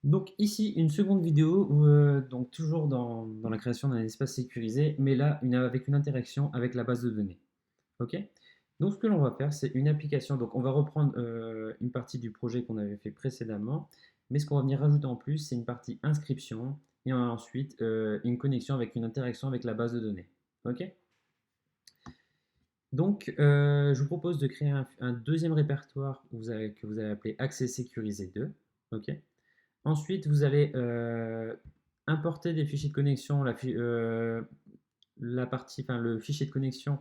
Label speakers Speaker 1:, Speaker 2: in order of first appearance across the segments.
Speaker 1: Donc ici, une seconde vidéo, où, donc toujours dans la création d'un espace sécurisé, mais là avec une interaction avec la base de données. Ok. Donc ce que l'on va faire, c'est une application. Donc on va reprendre une partie du projet qu'on avait fait précédemment, mais ce qu'on va venir rajouter en plus, c'est une partie inscription et ensuite une connexion avec une interaction avec la base de données. Ok. Donc je vous propose de créer un deuxième répertoire que vous avez appelé accès sécurisé 2. Ok. Ensuite, vous allez importer des fichiers de connexion, la partie, enfin, le fichier de connexion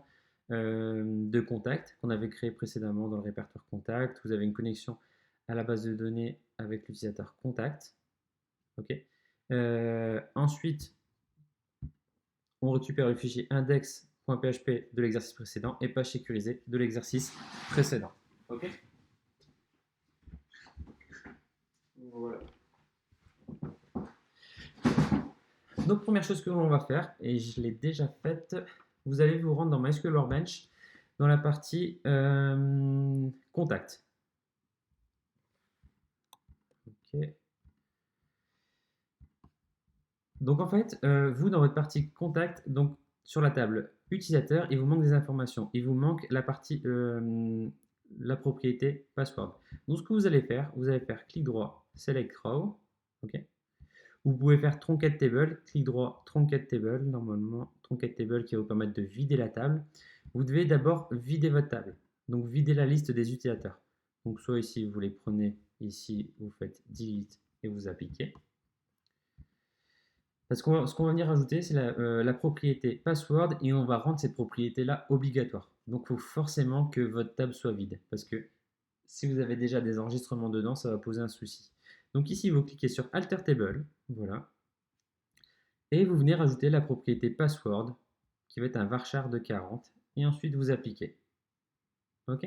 Speaker 1: de contact qu'on avait créé précédemment dans le répertoire contact. Vous avez une connexion à la base de données avec l'utilisateur contact. Ok. Ensuite, on récupère le fichier index.php de l'exercice précédent et page sécurisée de l'exercice précédent. Ok. Voilà. Donc, première chose que l'on va faire, et je l'ai déjà faite, vous allez vous rendre dans MySQL Workbench dans la partie contact. Ok. Donc en fait, vous dans votre partie contact, donc sur la table utilisateur, il vous manque des informations. Il vous manque la partie, la propriété password. Donc ce que vous allez faire clic droit, select row. Ok. Vous pouvez faire Truncate Table, clic droit, Truncate Table, normalement, Truncate Table qui va vous permettre de vider la table. Vous devez d'abord vider votre table, donc vider la liste des utilisateurs. Donc soit ici, vous les prenez, ici, vous faites delete et vous appliquez. Parce que ce qu'on va venir rajouter, c'est la propriété password et on va rendre cette propriété-là obligatoire. Donc il faut forcément que votre table soit vide, parce que si vous avez déjà des enregistrements dedans, ça va poser un souci. Donc ici, vous cliquez sur Alter Table, voilà. Et vous venez rajouter la propriété password qui va être un varchar de 40 et ensuite vous appliquez. Ok.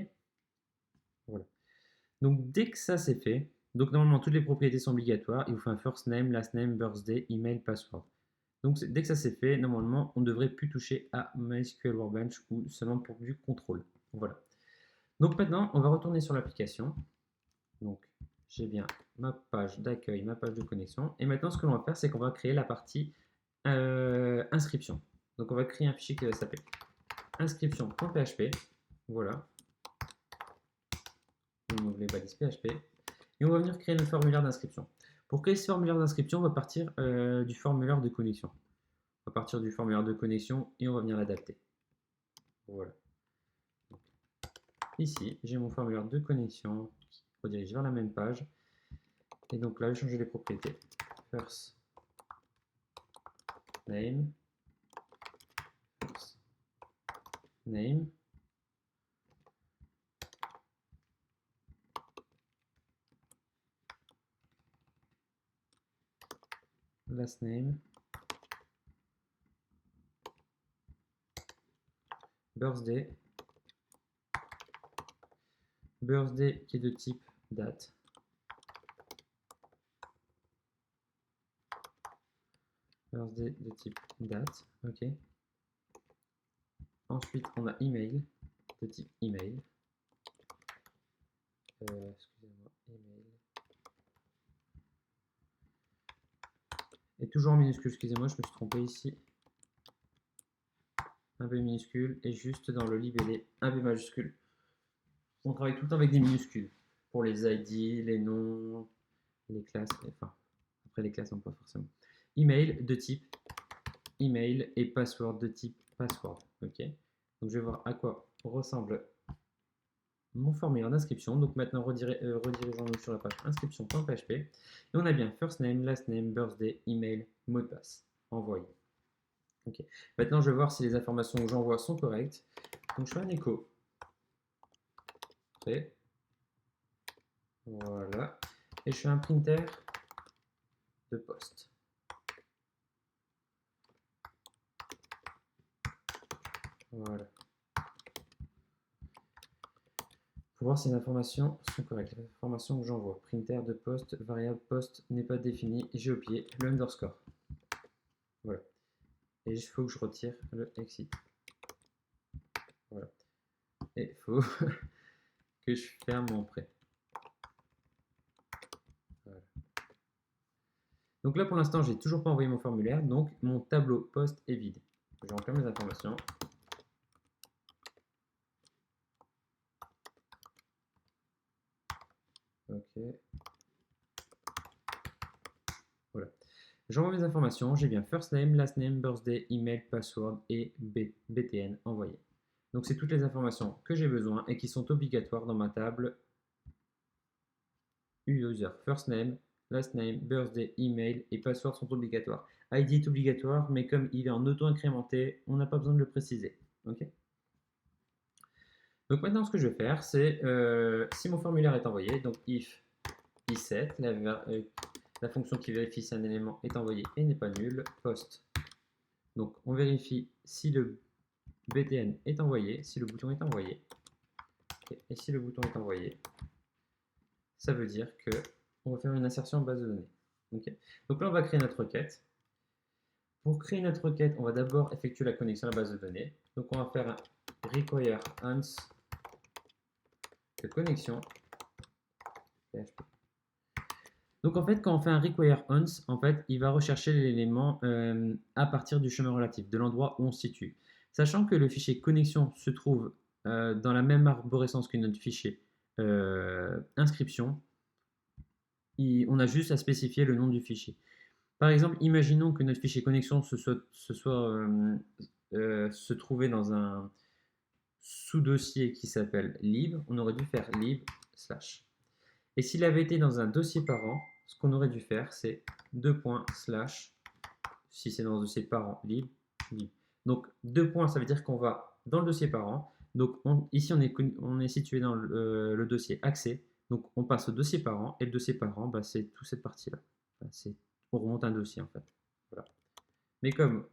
Speaker 1: Voilà. Donc dès que ça c'est fait, donc normalement toutes les propriétés sont obligatoires, il vous faut un first name, last name, birthday, email, password. Donc dès que ça c'est fait, normalement on ne devrait plus toucher à MySQL Workbench ou seulement pour du contrôle. Voilà. Donc maintenant on va retourner sur l'application. Donc j'ai bien ma page d'accueil, ma page de connexion. Et maintenant ce que l'on va faire, c'est qu'on va créer la partie inscription. Donc on va créer un fichier qui va s'appeler inscription.php. Voilà. On ouvre les balises PHP. Et on va venir créer notre formulaire d'inscription. Pour créer ce formulaire d'inscription, on va partir du formulaire de connexion. On va partir du formulaire de connexion et on va venir l'adapter. Voilà. Ici, j'ai mon formulaire de connexion qui redirige vers la même page. Et donc là, je vais changer les propriétés. First name. First name. Last name. Birthday. Birthday qui est de type date. Birthday de type date. Ok. Ensuite, on a email de type email. Excusez-moi, email. Et toujours en minuscule, excusez-moi, je me suis trompé ici. Un B minuscule et juste dans le libellé, un B majuscule. On travaille tout le temps avec des minuscules pour les ID, les noms, les classes, enfin, après les classes, non pas forcément. Email de type email et password de type password. Ok. Donc je vais voir à quoi ressemble mon formulaire d'inscription. Donc maintenant, redirigeons-nous sur la page inscription.php. Et on a bien first name, last name, birthday, email, mot de passe. Envoyer. Ok. Maintenant, je vais voir si les informations que j'envoie sont correctes. Donc je fais un écho. Prêt. Voilà. Et je fais un printer de poste. Voilà. Pour voir si les informations sont correctes. Les informations que j'envoie. Printer de poste, variable poste n'est pas défini. J'ai oublié le underscore. Voilà. Et il faut que je retire le exit. Voilà. Et il faut que je ferme mon prêt. Voilà. Donc là, pour l'instant, j'ai toujours pas envoyé mon formulaire, donc mon tableau poste est vide. Je vais remplir mes informations. Ok. Voilà. J'envoie mes informations, j'ai bien first name, last name, birthday, email, password et BTN envoyé. Donc c'est toutes les informations que j'ai besoin et qui sont obligatoires dans ma table user. First name, last name, birthday, email et password sont obligatoires. ID est obligatoire, mais comme il est en auto-incrémenté, on n'a pas besoin de le préciser. Ok. Donc maintenant, ce que je vais faire, c'est si mon formulaire est envoyé, donc if i7, la fonction qui vérifie si un élément est envoyé et n'est pas nul, post. Donc on vérifie si le BTN est envoyé, si le bouton est envoyé. Et si le bouton est envoyé, ça veut dire que on va faire une insertion en base de données. Okay. Donc là, on va créer notre requête. Pour créer notre requête, on va d'abord effectuer la connexion à la base de données. Donc on va faire un require once de connexion PHP. Donc en fait, quand on fait un require once, en fait, il va rechercher l'élément à partir du chemin relatif, de l'endroit où on se situe. Sachant que le fichier connexion se trouve dans la même arborescence que notre fichier inscription, on a juste à spécifier le nom du fichier. Par exemple, imaginons que notre fichier connexion se trouvait dans un sous-dossier qui s'appelle lib. On aurait dû faire lib /. Et s'il avait été dans un dossier parent, ce qu'on aurait dû faire, c'est 2 points /, si c'est dans le dossier parent, lib. Donc 2 points, ça veut dire qu'on va dans le dossier parent. Donc ici, on est situé dans le dossier accès. Donc on passe au dossier parent, et le dossier parent, bah, c'est toute cette partie-là. On remonte un dossier en fait. Voilà. Mais comme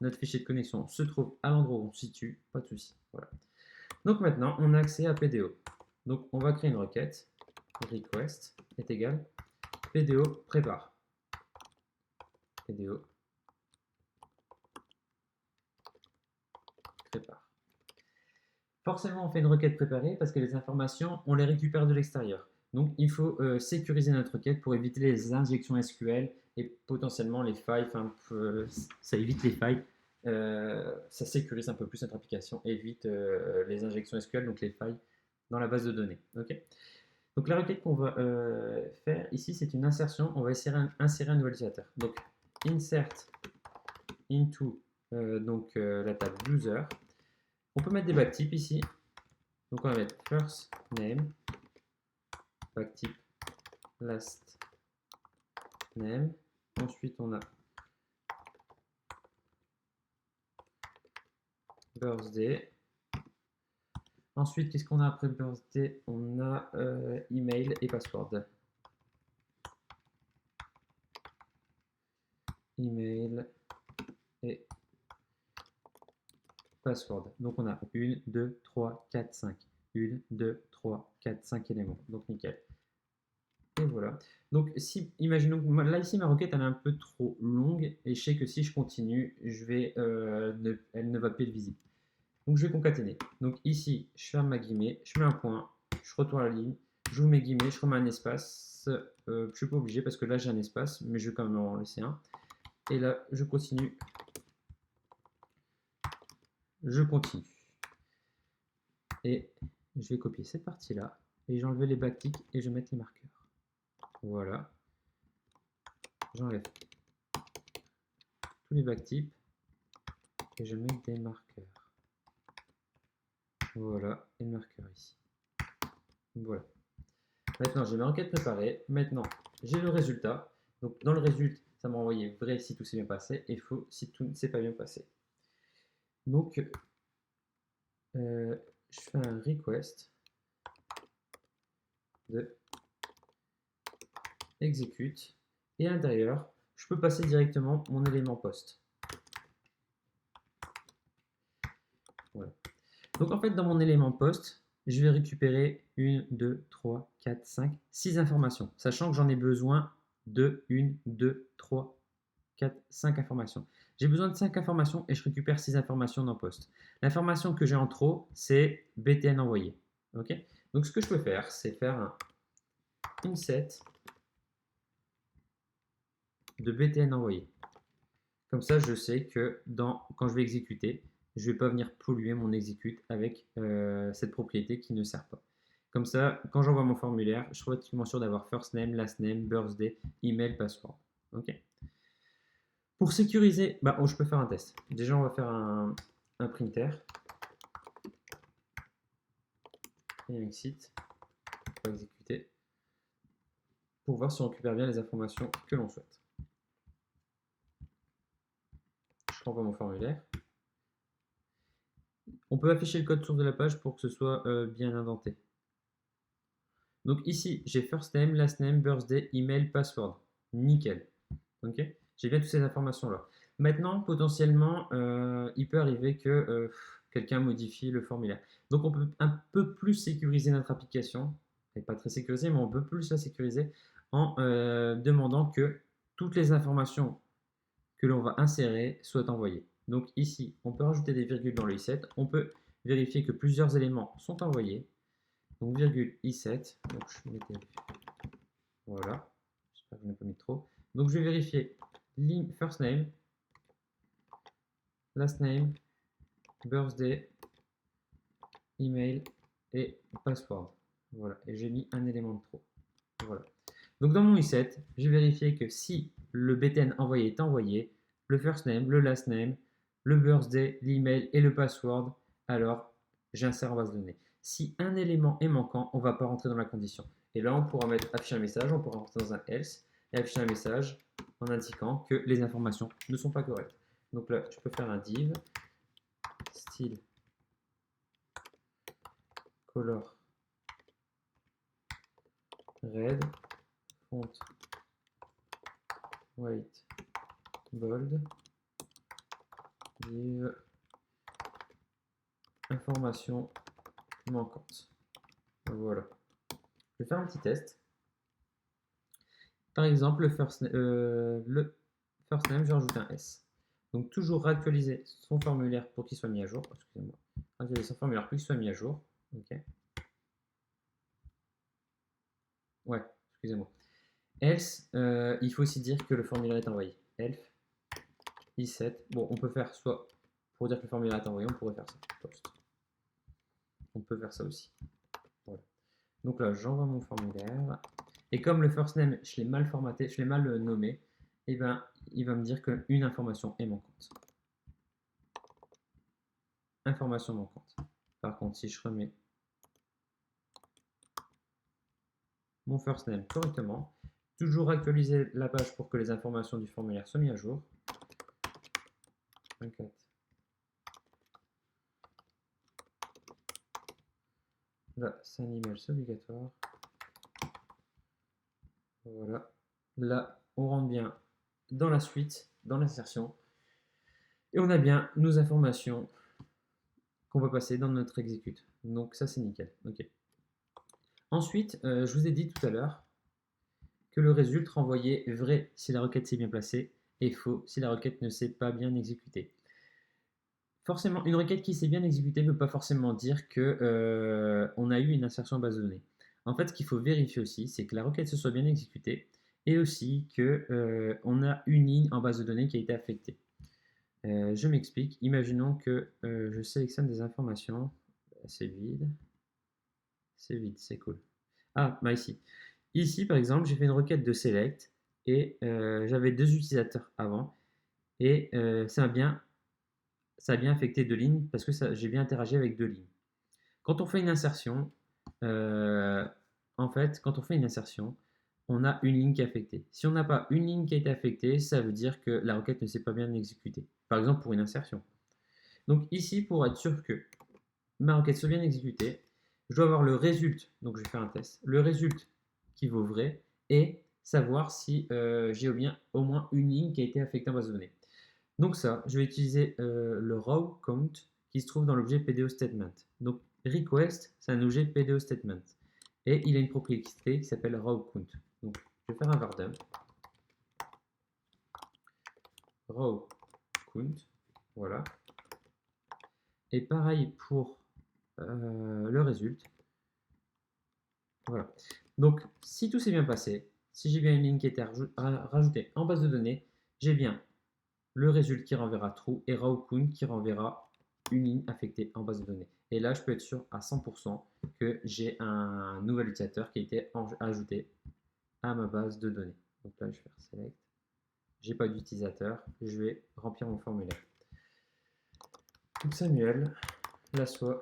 Speaker 1: notre fichier de connexion se trouve à l'endroit où on se situe, pas de souci. Voilà. Donc maintenant, on a accès à PDO. Donc on va créer une requête. Request est égal PDO prépare. PDO prépare. Forcément, on fait une requête préparée parce que les informations, on les récupère de l'extérieur. Donc, il faut sécuriser notre requête pour éviter les injections SQL et potentiellement les failles. Enfin, ça évite les failles. Ça sécurise un peu plus notre application, évite les injections SQL, donc les failles dans la base de données. Okay. Donc, la requête qu'on va faire ici, c'est une insertion. On va insérer un nouvel utilisateur. Donc, insert into la table user. On peut mettre des backtips ici. Donc on va mettre first name, backtip, last name. Ensuite on a birthday. Ensuite, qu'est-ce qu'on a après birthday? On a email et password. Email et password. Donc on a 1, 2, 3, 4, 5. 1, 2, 3, 4, 5 éléments. Donc nickel. Et voilà. Donc si, imaginons que là ici ma requête elle est un peu trop longue et je sais que si je continue, elle ne va plus être visible. Donc je vais concaténer. Donc ici, je ferme ma guillemets, je mets un point, je retourne à la ligne, j'ouvre mes guillemets, je remets un espace. Je ne suis pas obligé parce que là j'ai un espace, mais je vais quand même en laisser un. Et là, je continue. Je continue. Et je vais copier cette partie-là. Et j'ai enlevé les backticks et je vais mettre les marqueurs. Voilà. J'enlève tous les backtips et je mets des marqueurs. Voilà, et le marqueur ici. Voilà. Maintenant, j'ai ma requête préparée. Maintenant, j'ai le résultat. Donc, dans le résultat, ça m'a envoyé vrai si tout s'est bien passé et faux si tout ne s'est pas bien passé. Donc, je fais un request de execute et à l'intérieur, je peux passer directement mon élément post. Voilà. Donc, en fait, dans mon élément post, je vais récupérer 1, 2, 3, 4, 5, 6 informations, sachant que j'en ai besoin de 1, 2, 3, 4, 5 informations. J'ai besoin de 5 informations et je récupère 6 informations dans post. L'information que j'ai en trop, c'est BTN envoyé. Okay. Donc, ce que je peux faire, c'est faire un inset de BTN envoyé. Comme ça, je sais que quand je vais exécuter, je ne vais pas venir polluer mon exécute avec cette propriété qui ne sert pas. Comme ça, quand j'envoie mon formulaire, je suis relativement sûr d'avoir first name, last name, birthday, email, password. Ok. Pour sécuriser, je peux faire un test. Déjà, on va faire un printer et un exit pour exécuter pour voir si on récupère bien les informations que l'on souhaite. Je renvoie mon formulaire. On peut afficher le code source de la page pour que ce soit bien indenté. Donc ici, j'ai first name, last name, birthday, email, password. Nickel. Ok. J'ai bien toutes ces informations-là. Maintenant, potentiellement, il peut arriver que quelqu'un modifie le formulaire. Donc on peut un peu plus sécuriser notre application. Elle n'est pas très sécurisée, mais on peut plus la sécuriser en demandant que toutes les informations que l'on va insérer soient envoyées. Donc ici, on peut rajouter des virgules dans le i7. On peut vérifier que plusieurs éléments sont envoyés. Donc virgule i7. Donc je mettais. Voilà. J'espère que je n'ai pas mis trop. Donc je vais vérifier first name, last name, birthday, email et password. Voilà. Et j'ai mis un élément de trop. Voilà. Donc dans mon i7, j'ai vérifié que si le btn envoyé est envoyé, le first name, le last name, le birthday, l'email et le password, alors j'insère en base de données. Si un élément est manquant, on ne va pas rentrer dans la condition. Et là, on pourra mettre afficher un message, on pourra rentrer dans un else et afficher un message en indiquant que les informations ne sont pas correctes. Donc là, tu peux faire un div style color red font white bold div information manquante. Voilà. Je vais faire un petit test. Par exemple, le first name, je vais rajouter un S. Donc toujours réactualiser son formulaire pour qu'il soit mis à jour. Excusez-moi. Réactualiser son formulaire pour qu'il soit mis à jour. Ok. Ouais, excusez-moi. Else, il faut aussi dire que le formulaire est envoyé. Elf i7. Bon, on peut faire soit pour dire que le formulaire est envoyé, on pourrait faire ça. Post. On peut faire ça aussi. Voilà. Donc là, j'envoie mon formulaire. Et comme le first name, je l'ai mal formaté, je l'ai mal nommé, et ben, il va me dire qu'une information est manquante. Information manquante. Par contre, si je remets mon first name correctement, toujours actualiser la page pour que les informations du formulaire soient mises à jour. 24. Là, c'est un email, c'est obligatoire. Voilà. Là, on rentre bien dans la suite, dans l'insertion. Et on a bien nos informations qu'on va passer dans notre exécute. Donc ça, c'est nickel. Ok. Ensuite, je vous ai dit tout à l'heure que le résultat renvoyait vrai si la requête s'est bien placée et faux si la requête ne s'est pas bien exécutée. Forcément, une requête qui s'est bien exécutée ne veut pas forcément dire qu'on a eu une insertion en base de données. En fait, ce qu'il faut vérifier aussi, c'est que la requête se soit bien exécutée et aussi qu'on a une ligne en base de données qui a été affectée. Je m'explique. Imaginons que je sélectionne des informations. C'est vide. C'est vide, c'est cool. Ah, ici. Ici, par exemple, j'ai fait une requête de select et j'avais deux utilisateurs avant et ça a bien affecté deux lignes parce que j'ai bien interagi avec deux lignes. Quand on fait une insertion, en fait, quand on fait une insertion, on a une ligne qui est affectée. Si on n'a pas une ligne qui a été affectée, ça veut dire que la requête ne s'est pas bien exécutée. Par exemple, pour une insertion. Donc ici, pour être sûr que ma requête soit bien exécutée, je dois avoir le résultat. Donc je vais faire un test. Le résultat qui vaut vrai et savoir si j'ai au moins une ligne qui a été affectée en base de données. Donc ça, je vais utiliser le raw count qui se trouve dans l'objet PDO statement. Donc request, c'est un objet PDO statement. Et il a une propriété qui s'appelle raw count. Donc je vais faire un var dump. Raw count. Voilà. Et pareil pour le résultat. Voilà. Donc si tout s'est bien passé, Si j'ai bien une ligne qui a été rajoutée en base de données, j'ai bien le résultat qui renverra true et Raokun qui renverra une ligne affectée en base de données. Et là, je peux être sûr à 100% que j'ai un nouvel utilisateur qui a été ajouté à ma base de données. Donc là, je vais faire select. J'ai pas d'utilisateur. Je vais remplir mon formulaire. Donc Samuel, Lassois,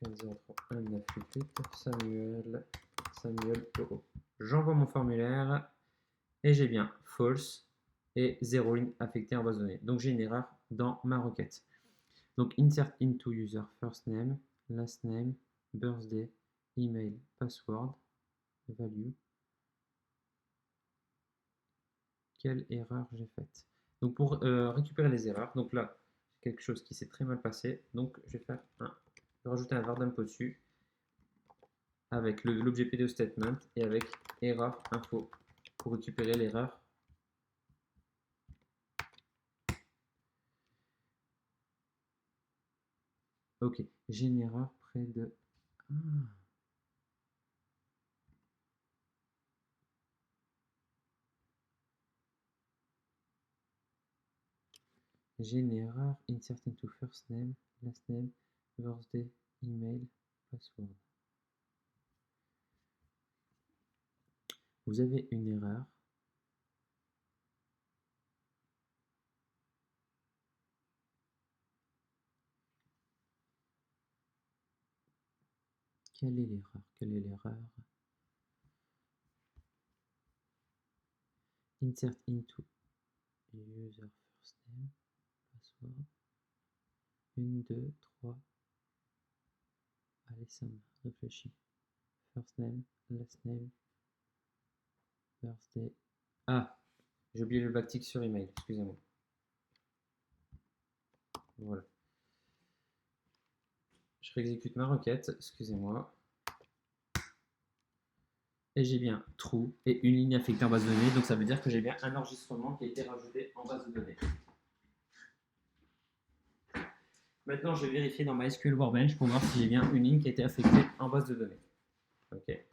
Speaker 1: 15031988, Samuel OO. J'envoie mon formulaire et j'ai bien false et 0 ligne affectée en base de données. Donc j'ai une erreur dans ma requête. Donc insert into user first name, last name, birthday, email, password, value. Quelle erreur j'ai faite? Donc pour récupérer les erreurs, donc là, quelque chose qui s'est très mal passé. Donc je vais faire rajouter un var dump au-dessus avec l'objet PDO statement et avec erreur info pour récupérer l'erreur. Ok, j'ai une erreur près de... Ah. J'ai une erreur, insert into first name, last name, birthday, email, password. Vous avez une erreur. Quelle est l'erreur? Quelle est l'erreur? Insert into user first name, password. 1, 2, 3. Allez, Sam, réfléchis. First name, last name, birthday. Ah, j'ai oublié le backtick sur email, excusez-moi. Voilà. Je réexécute ma requête, excusez-moi. Et j'ai bien true et une ligne affectée en base de données, donc ça veut dire que j'ai bien un enregistrement qui a été rajouté en base de données. Maintenant, je vais vérifier dans MySQL Workbench pour voir si j'ai bien une ligne qui a été affectée en base de données. Ok.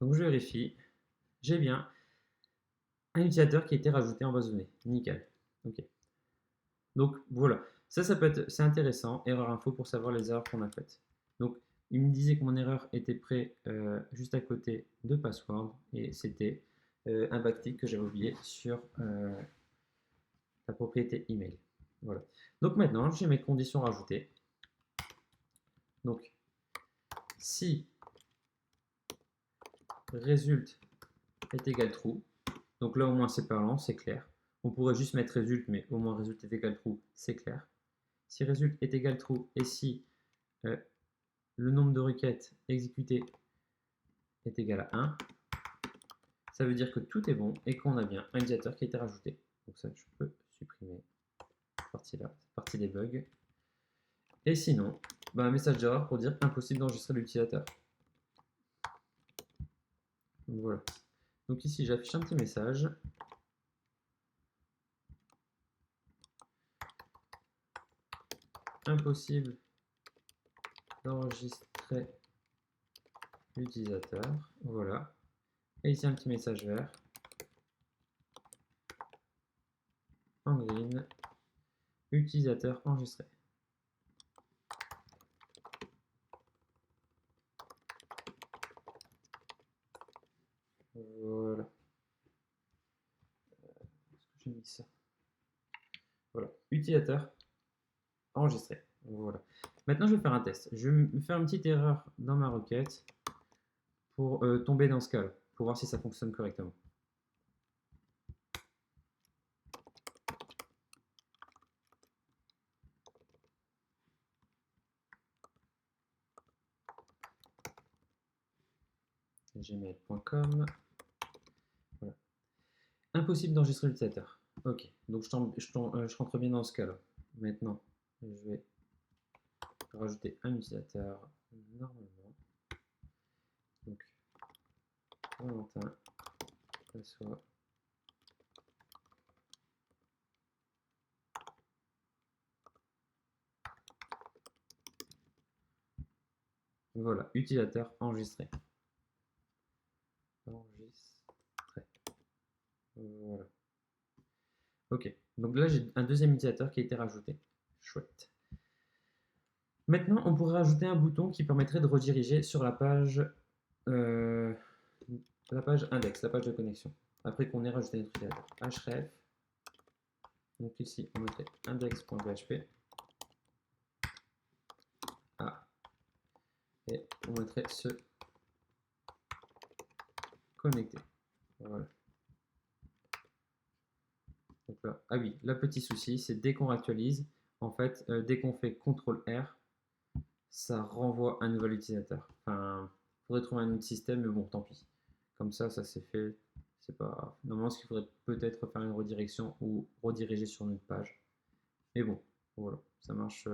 Speaker 1: Donc je vérifie. J'ai bien un utilisateur qui a été rajouté en base de données. Nickel. Ok. Donc voilà. Ça peut être, c'est intéressant. Erreur info pour savoir les erreurs qu'on a faites. Donc il me disait que mon erreur était près juste à côté de password et c'était un backtick que j'avais oublié sur la propriété email. Voilà. Donc maintenant, j'ai mes conditions rajoutées. Donc, si result est égal true, donc là au moins c'est parlant, c'est clair. On pourrait juste mettre result, mais au moins result est égal true, c'est clair. Si result est égal true et si le nombre de requêtes exécutées est égal à 1, ça veut dire que tout est bon et qu'on a bien un utilisateur qui a été rajouté. Donc ça, je peux supprimer cette partie-là, cette partie des bugs. Et sinon, un message d'erreur pour dire impossible d'enregistrer l'utilisateur. Voilà. Donc ici, j'affiche un petit message. Impossible d'enregistrer l'utilisateur. Voilà. Et ici, un petit message vert. En green. Utilisateur enregistré. Voilà. Est-ce que j'ai mis ça? Voilà. Utilisateur enregistré. Voilà. Maintenant, je vais faire un test. Je vais me faire une petite erreur dans ma requête pour tomber dans ce cas-là, pour voir si ça fonctionne correctement. Gmail.com. Voilà. Impossible d'enregistrer l'utilisateur. Ok, donc je rentre bien dans ce cas-là. Maintenant, je vais rajouter un utilisateur normalement. Donc, Valentin, soit. Voilà, utilisateur enregistré. Enregistré. Ok, donc là j'ai un deuxième utilisateur qui a été rajouté. Chouette. Maintenant, on pourrait rajouter un bouton qui permettrait de rediriger sur euh, la page index, la page de connexion. Après qu'on ait rajouté notre utilisateur. Href. Donc ici, on mettrait index.php. Ah. Et on mettrait se connecter. Voilà. Donc là, ah oui, le petit souci, c'est dès qu'on actualise, en fait, dès qu'on fait CTRL-R, ça renvoie un nouvel utilisateur. Enfin, il faudrait trouver un autre système, mais bon, tant pis. Comme ça c'est fait. C'est pas. Normalement, ce qu'il faudrait peut-être faire une redirection ou rediriger sur notre page. Mais bon, voilà, ça marche.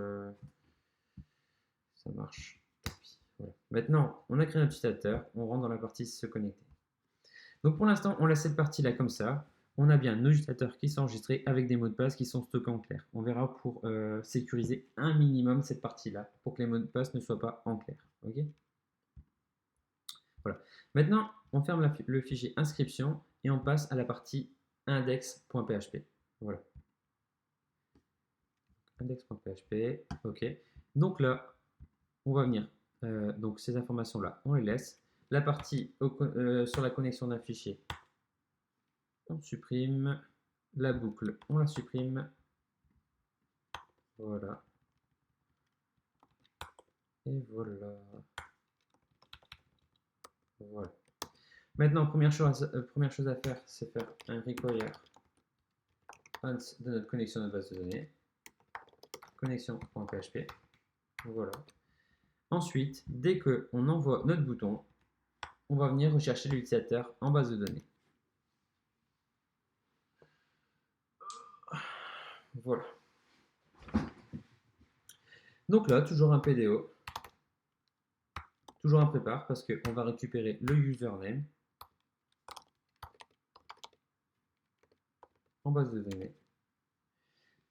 Speaker 1: Ça marche. Tant pis. Voilà. Maintenant, on a créé un utilisateur, on rentre dans la partie se connecter. Donc pour l'instant, on laisse cette partie-là comme ça. On a bien nos utilisateurs qui sont enregistrés avec des mots de passe qui sont stockés en clair. On verra pour sécuriser un minimum cette partie-là pour que les mots de passe ne soient pas en clair. Ok. Voilà. Maintenant, on ferme le fichier inscription et on passe à la partie index.php. Voilà. Index.php. Ok. Donc là, on va venir. Donc ces informations-là, on les laisse. La partie sur la connexion d'un fichier, on supprime. La boucle, on la supprime. Voilà. Et voilà. Voilà. Maintenant, première chose à faire, c'est faire un require once de notre connexion à notre base de données. Connexion.php. Voilà. Ensuite, dès qu'on envoie notre bouton, on va venir rechercher l'utilisateur en base de données. Voilà. Donc là, toujours un PDO, toujours un prépare parce qu'on va récupérer le username en base de données.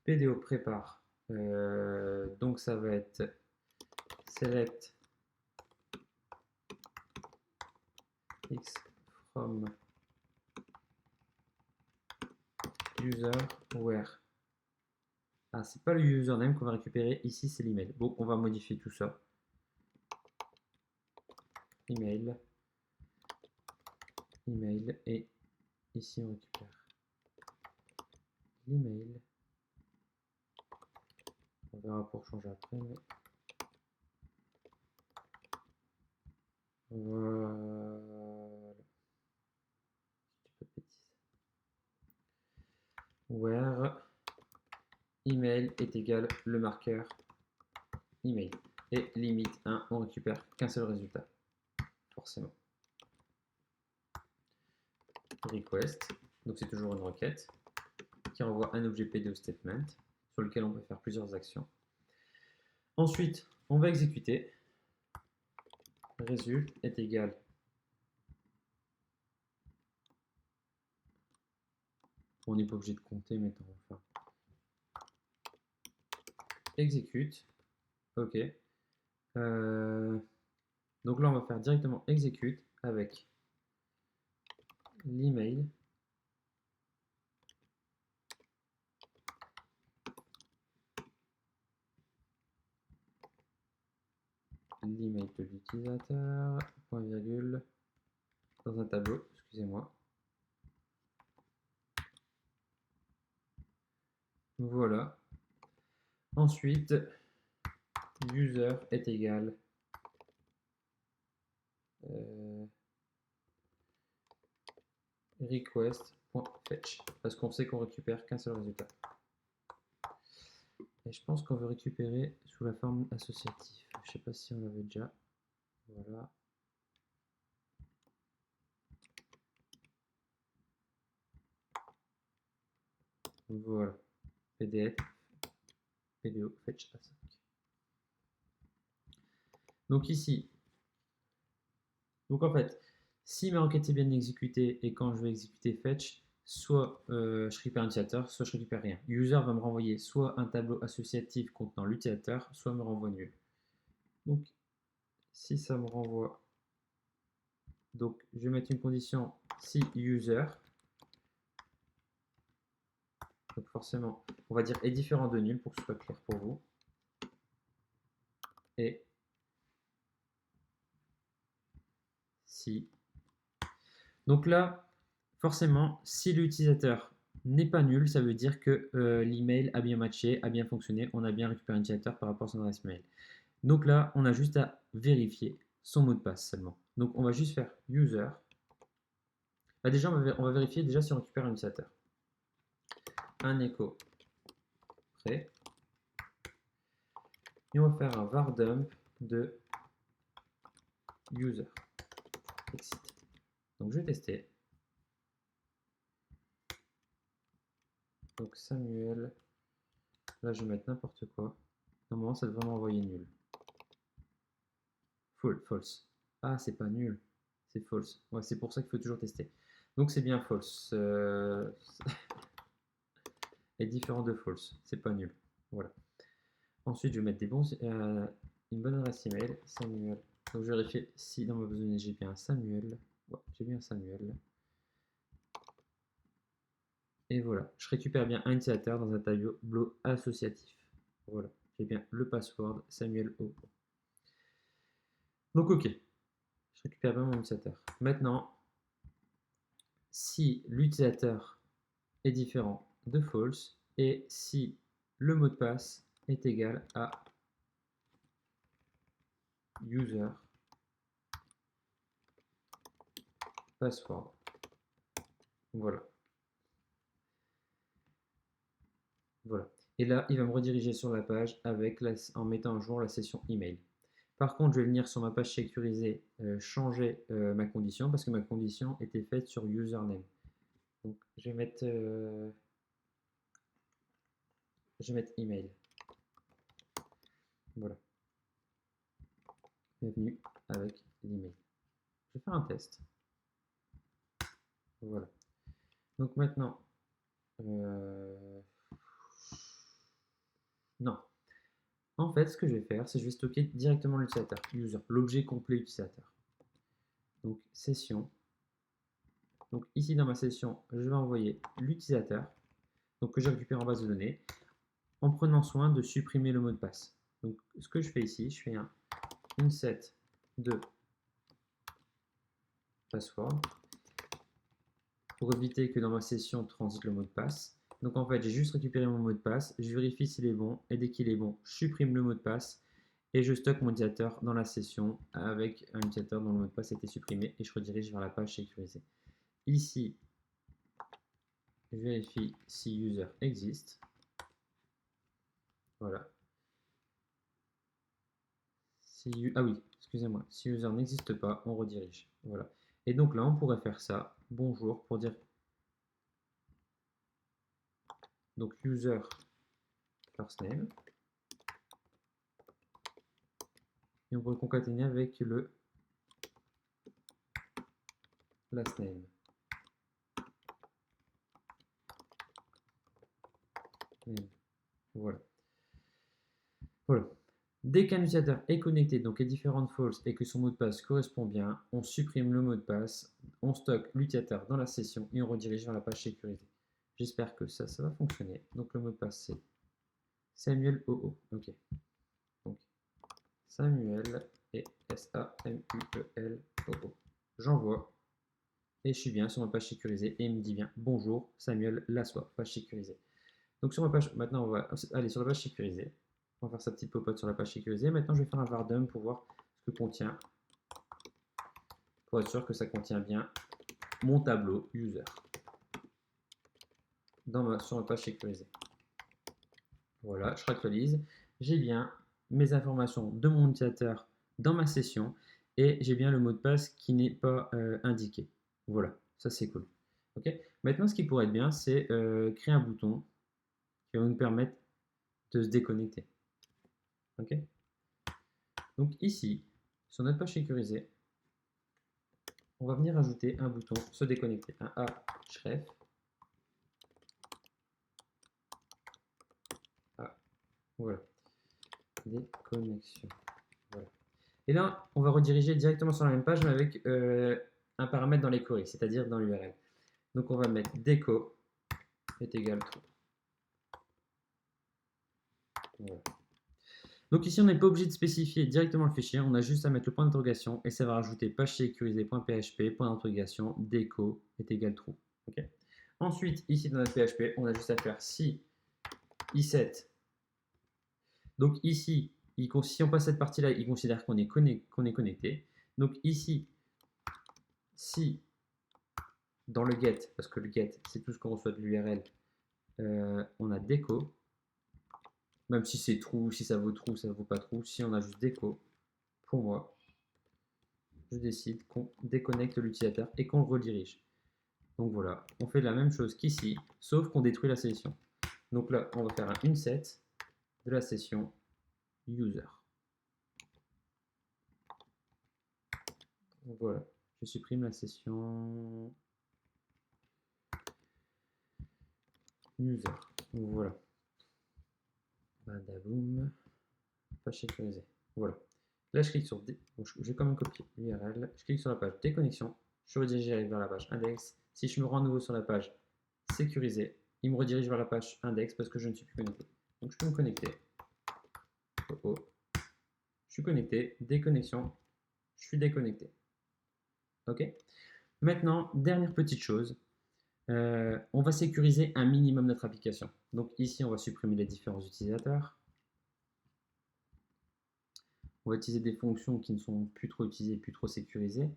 Speaker 1: PDO prépare, donc ça va être select x from user where. Ah, c'est pas le username qu'on va récupérer, ici c'est l'email. Bon, on va modifier tout ça. Email, et ici on récupère l'email. On verra pour changer après, mais voilà. Where email est égal le marqueur email. Et limite 1, on récupère qu'un seul résultat, forcément. Request, donc c'est toujours une requête qui envoie un objet PDO statement sur lequel on peut faire plusieurs actions. Ensuite, on va exécuter. Result est égal. On n'est pas obligé de compter, mais enfin. Exécute. Ok. Donc là, on va faire directement exécute avec l'email. L'email de l'utilisateur, point virgule, dans un tableau, excusez-moi. Voilà. Ensuite, user est égal request.fetch, parce qu'on sait qu'on récupère qu'un seul résultat. Et je pense qu'on veut récupérer sous la forme associative. Je ne sais pas si on l'avait déjà. Voilà. Voilà. PDF, PDO, fetch A5. Donc ici, donc en fait, si ma requête est bien exécutée et quand je vais exécuter fetch, soit je récupère un utilisateur, soit je récupère rien. User va me renvoyer soit un tableau associatif contenant l'utilisateur, soit me renvoie nul. Donc si ça me renvoie, donc je vais mettre une condition si user Donc forcément, on va dire est différent de nul pour que ce soit clair pour vous. Et si. Donc là, forcément, si l'utilisateur n'est pas nul, ça veut dire que l'email a bien matché, a bien fonctionné, on a bien récupéré l'utilisateur par rapport à son adresse mail. Donc là, on a juste à vérifier son mot de passe seulement. Donc on va juste faire user. Bah déjà, on va vérifier déjà si on récupère un utilisateur. Un écho prêt. Et on va faire un var dump de user. Exit. Donc je vais tester. Donc Samuel. Là, je vais mettre n'importe quoi. Normalement, ça devrait m'envoyer nul. False. Ah, c'est pas nul. C'est false. Ouais, c'est pour ça qu'il faut toujours tester. Donc c'est bien false. Est différent de false. C'est pas nul. Voilà. Ensuite, je vais mettre une bonne adresse email. Samuel. Donc je vérifie si dans ma base de données j'ai bien Samuel. Ouais, j'ai bien Samuel. Et voilà, je récupère bien un utilisateur dans un tableau associatif. Voilà, j'ai bien le password Samuel O. Donc ok, je récupère bien mon utilisateur. Maintenant, si l'utilisateur est différent de false et si le mot de passe est égal à user password. Voilà. Voilà. Et là, il va me rediriger sur la page en mettant à jour la session email. Par contre, je vais venir sur ma page sécurisée changer ma condition parce que ma condition était faite sur username. Donc, je vais mettre email. Voilà. Bienvenue avec l'email. Je vais faire un test. Voilà. Donc maintenant, non. En fait, ce que je vais faire, c'est que je vais stocker directement l'utilisateur, user, l'objet complet utilisateur. Donc, session. Donc ici dans ma session, je vais envoyer l'utilisateur, donc que je récupère en base de données, en prenant soin de supprimer le mot de passe. Donc ce que je fais ici, je fais un inset de password pour éviter que dans ma session transite le mot de passe. Donc en fait, j'ai juste récupéré mon mot de passe, je vérifie s'il est bon, et dès qu'il est bon, je supprime le mot de passe, et je stocke mon utilisateur dans la session avec un utilisateur dont le mot de passe a été supprimé, et je redirige vers la page sécurisée. Ici, je vérifie si user existe. Voilà. Ah oui, excusez-moi. Si user n'existe pas, on redirige. Voilà. Et donc là, on pourrait faire ça. Bonjour pour dire. Donc user first name. Et on pourrait concaténer avec le last name. Voilà. Voilà. Dès qu'un utilisateur est connecté, donc est différent de false, et que son mot de passe correspond bien, on supprime le mot de passe, on stocke l'utilisateur dans la session et on redirige vers la page sécurisée. J'espère que ça va fonctionner. Donc le mot de passe c'est Samuel OO. Ok. Donc Samuel et Samuel OO. J'envoie et je suis bien sur ma page sécurisée et il me dit bien bonjour Samuel Lassois, page sécurisée. Donc sur ma page, maintenant on va aller sur la page sécurisée. On va faire sa petite popote sur la page sécurisée. Maintenant, je vais faire un var dump pour voir ce que contient, pour être sûr que ça contient bien mon tableau user sur ma page sécurisée. Voilà, je réactualise. J'ai bien mes informations de mon utilisateur dans ma session et j'ai bien le mot de passe qui n'est pas indiqué. Voilà, ça c'est cool. Ok. Maintenant, ce qui pourrait être bien, c'est créer un bouton qui va nous permettre de se déconnecter. Ok. Donc ici, sur notre page sécurisée, on va venir ajouter un bouton se déconnecter, un href. Voilà, déconnexion. Voilà. Et là, on va rediriger directement sur la même page, mais avec un paramètre dans les queries, c'est-à-dire dans l'URL. Donc on va mettre déco est égal true. Voilà. Donc ici, on n'est pas obligé de spécifier directement le fichier, on a juste à mettre le point d'interrogation et ça va rajouter page sécurisée.php, point d'interrogation, déco est égal true. Okay. Ensuite, ici dans notre PHP, on a juste à faire si i7. Donc ici, si on passe cette partie-là, il considère qu'on est connecté. Donc ici, si dans le get, parce que le get, c'est tout ce qu'on reçoit de l'URL, on a déco, même si c'est true, si ça vaut true, ça ne vaut pas true, si on a juste déco, pour moi, je décide qu'on déconnecte l'utilisateur et qu'on le redirige. Donc voilà, on fait la même chose qu'ici, sauf qu'on détruit la session. Donc là, on va faire un unset de la session user. Donc voilà, je supprime la session user. Donc voilà. Badaboum. Page sécurisée. Voilà. Là, je clique sur je vais quand même copier l'URL. Je clique sur la page déconnexion. Je redirige vers la page index. Si je me rends à nouveau sur la page sécurisée, il me redirige vers la page index parce que je ne suis plus connecté. Donc je peux me connecter. Oh oh. Je suis connecté. Déconnexion. Je suis déconnecté. Ok. Maintenant, dernière petite chose. On va sécuriser un minimum notre application. Donc ici, on va supprimer les différents utilisateurs. On va utiliser des fonctions qui ne sont plus trop utilisées, plus trop sécurisées.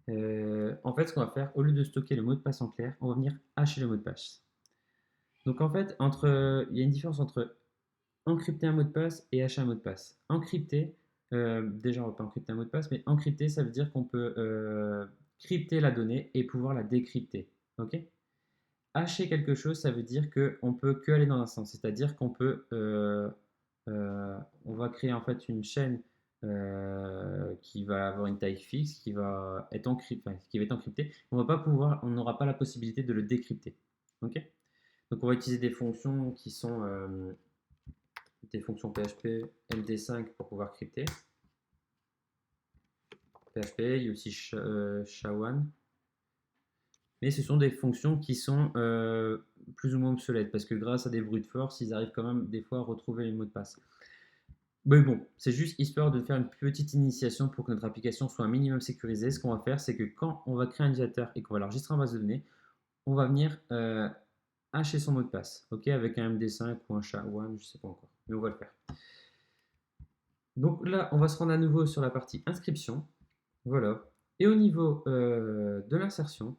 Speaker 1: En fait, ce qu'on va faire, au lieu de stocker le mot de passe en clair, on va venir hacher le mot de passe. Donc en fait, il y a une différence entre encrypter un mot de passe et hacher un mot de passe. Encrypter, déjà on ne va pas encrypter un mot de passe, mais encrypter, ça veut dire qu'on peut crypter la donnée et pouvoir la décrypter. Ok. Hacher quelque chose, ça veut dire qu'on peut que aller dans un sens, c'est-à-dire qu'on peut, on va créer en fait une chaîne qui va avoir une taille fixe, qui va être encryptée. On va pas pouvoir, on n'aura pas la possibilité de le décrypter. Ok. Donc on va utiliser des fonctions qui sont des fonctions PHP MD5 pour pouvoir crypter. PHP, il y a aussi SHA-1. Mais ce sont des fonctions qui sont plus ou moins obsolètes parce que grâce à des brute force, ils arrivent quand même des fois à retrouver les mots de passe. Mais bon, c'est juste histoire de faire une petite initiation pour que notre application soit un minimum sécurisée. Ce qu'on va faire, c'est que quand on va créer un utilisateur et qu'on va l'enregistrer en base de données, on va venir hacher son mot de passe, ok, avec un MD5 ou un SHA-1, je ne sais pas encore, mais on va le faire. Donc là, on va se rendre à nouveau sur la partie inscription, voilà. Et au niveau de l'insertion,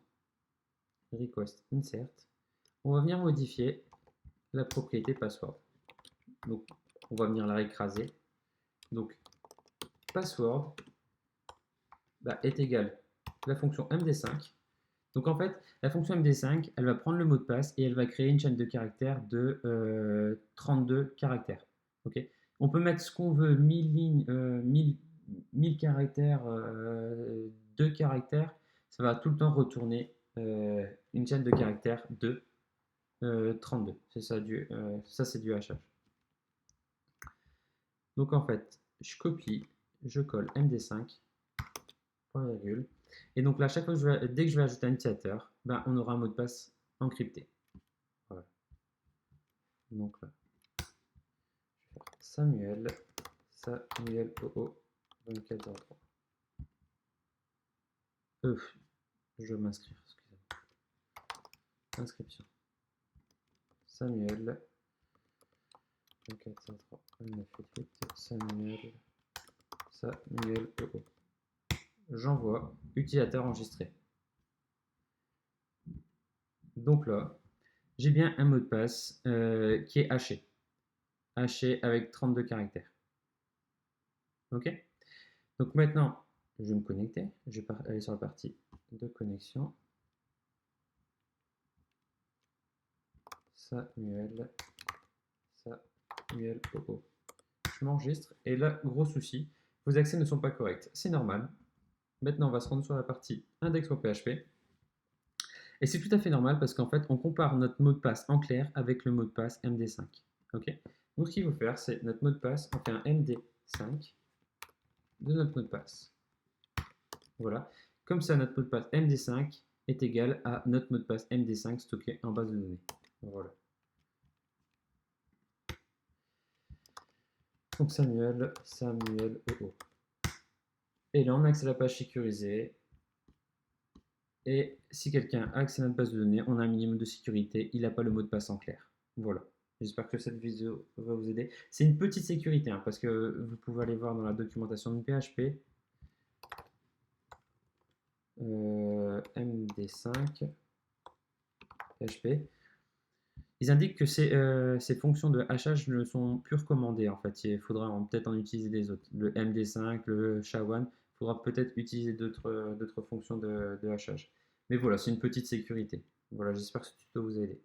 Speaker 1: request insert, on va venir modifier la propriété password. Donc, on va venir la écraser. Donc, password est égal à la fonction MD5. Donc, en fait, la fonction MD5, elle va prendre le mot de passe et elle va créer une chaîne de caractères de 32 caractères. Okay. On peut mettre ce qu'on veut, 1000 lignes, 1000 caractères, 2 caractères. Ça va tout le temps retourner une chaîne de caractères de 32. C'est ça, ça c'est du hachage. Donc en fait, je copie, je colle MD5, point virgule. Et donc là, chaque fois dès que je vais ajouter un utilisateur, on aura un mot de passe encrypté. Voilà. Donc là, je vais faire Samuel OO 2403. Je vais m'inscrire, excusez-moi. Inscription. Samuel 2403 988 Samuel OO. J'envoie utilisateur enregistré. Donc là, j'ai bien un mot de passe qui est haché. Haché avec 32 caractères. Ok. Donc maintenant, je vais me connecter. Je vais aller sur la partie de connexion. Samuel OO. Je m'enregistre et là, gros souci, vos accès ne sont pas corrects. C'est normal. Maintenant, on va se rendre sur la partie index.php. Et c'est tout à fait normal parce qu'en fait, on compare notre mot de passe en clair avec le mot de passe MD5. Ok. Donc, ce qu'il faut faire, c'est notre mot de passe, on fait un MD5 de notre mot de passe. Voilà. Comme ça, notre mot de passe MD5 est égal à notre mot de passe MD5 stocké en base de données. Voilà. Donc Samuel, EO. Et là, on a accès à la page sécurisée. Et si quelqu'un a accès à notre base de données, on a un minimum de sécurité. Il n'a pas le mot de passe en clair. Voilà. J'espère que cette vidéo va vous aider. C'est une petite sécurité, hein, parce que vous pouvez aller voir dans la documentation de PHP. MD5 PHP. Ils indiquent que ces fonctions de hachage ne sont plus recommandées. En fait, il faudra peut-être en utiliser des autres. Le MD5, le SHA-1, il faudra peut-être utiliser d'autres fonctions de hachage. Mais voilà, c'est une petite sécurité. Voilà, j'espère que ce tuto vous a aidé.